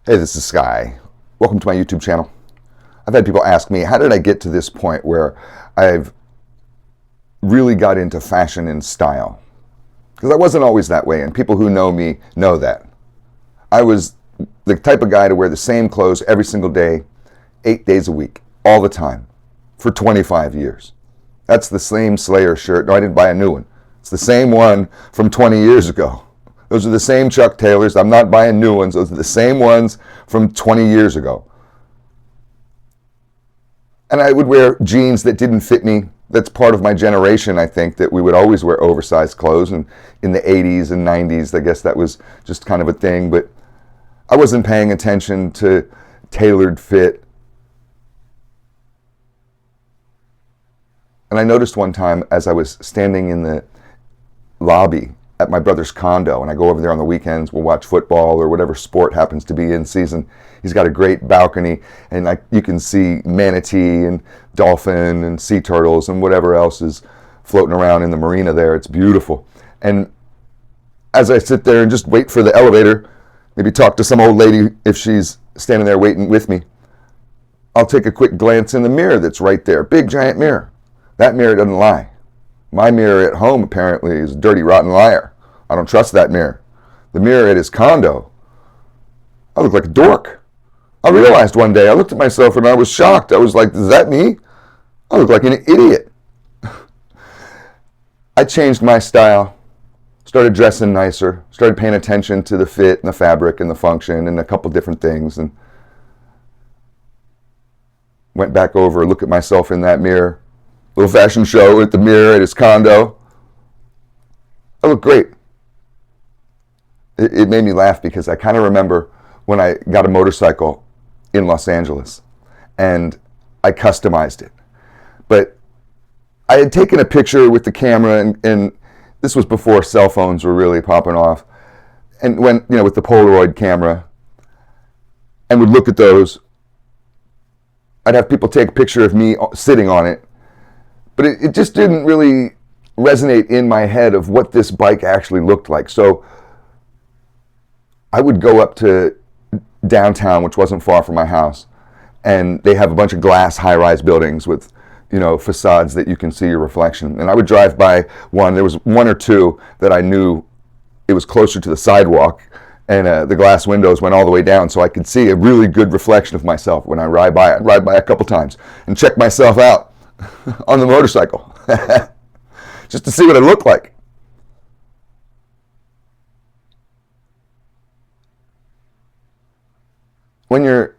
Hey, this is Sky. Welcome to my YouTube channel. I've had people ask me, how did I get to this point where I've really got into fashion and style? Because I wasn't always that way, and people who know me know that. I was the type of guy to wear the same clothes every single day, 8 days a week, all the time, for 25 years. That's the same Slayer shirt. No, I didn't buy a new one. It's the same one from 20 years ago. Those are the same Chuck Taylors. I'm not buying new ones. Those are the same ones from 20 years ago. And I would wear jeans that didn't fit me. That's part of my generation, I think, that we would always wear oversized clothes. And in the 80s and 90s, I guess that was just kind of a thing. But I wasn't paying attention to tailored fit. And I noticed one time as I was standing in the lobby at my brother's condo, and I go over there on the weekends, we'll watch football or whatever sport happens to be in season. He's got a great balcony, and you can see manatee and dolphin and sea turtles and whatever else is floating around in the marina there. It's beautiful. And as I sit there and just wait for the elevator, maybe talk to some old lady if she's standing there waiting with me, I'll take a quick glance in the mirror that's right there. Big giant mirror. That mirror doesn't lie. My mirror at home apparently is a dirty, rotten liar. I don't trust that mirror. The mirror at his condo, I look like a dork. I realized one day, I looked at myself and I was shocked. I was like, is that me? I look like an idiot. I changed my style, started dressing nicer, started paying attention to the fit and the fabric and the function and a couple different things, and went back over, look at myself in that mirror. Little fashion show at the mirror at his condo. I look great. It made me laugh because I kind of remember when I got a motorcycle in Los Angeles and I customized it. But I had taken a picture with the camera, and this was before cell phones were really popping off. And when, with the Polaroid camera, and would look at those, I'd have people take a picture of me sitting on it. But it just didn't really resonate in my head of what this bike actually looked like. So I would go up to downtown, which wasn't far from my house, and they have a bunch of glass high-rise buildings with, facades that you can see your reflection. And I would drive by one. There was one or two that I knew it was closer to the sidewalk, and the glass windows went all the way down, so I could see a really good reflection of myself when I ride by. I'd ride by a couple times and check myself out on the motorcycle just to see what it looked like. When you're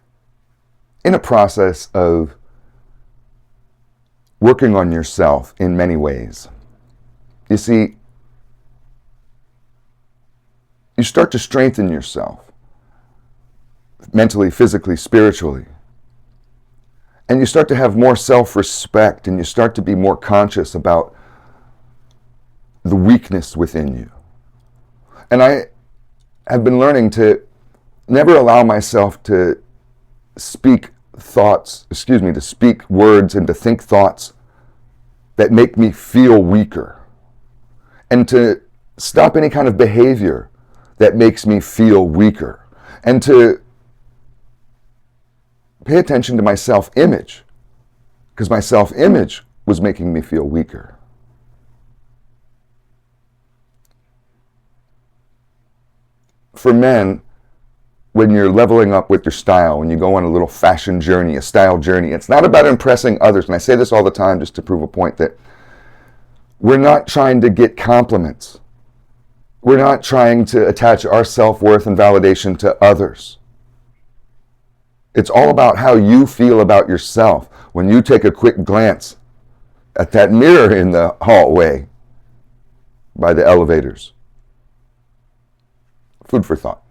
in a process of working on yourself in many ways, you see, you start to strengthen yourself mentally, physically, spiritually. And you start to have more self-respect, and you start to be more conscious about the weakness within you. And I have been learning to never allow myself to speak words and to think thoughts that make me feel weaker. And to stop any kind of behavior that makes me feel weaker. And to pay attention to my self-image, because my self-image was making me feel weaker. For men, when you're leveling up with your style, when you go on a little fashion journey, a style journey, it's not about impressing others. And I say this all the time just to prove a point, that we're not trying to get compliments. We're not trying to attach our self-worth and validation to others. It's all about how you feel about yourself when you take a quick glance at that mirror in the hallway by the elevators. Food for thought.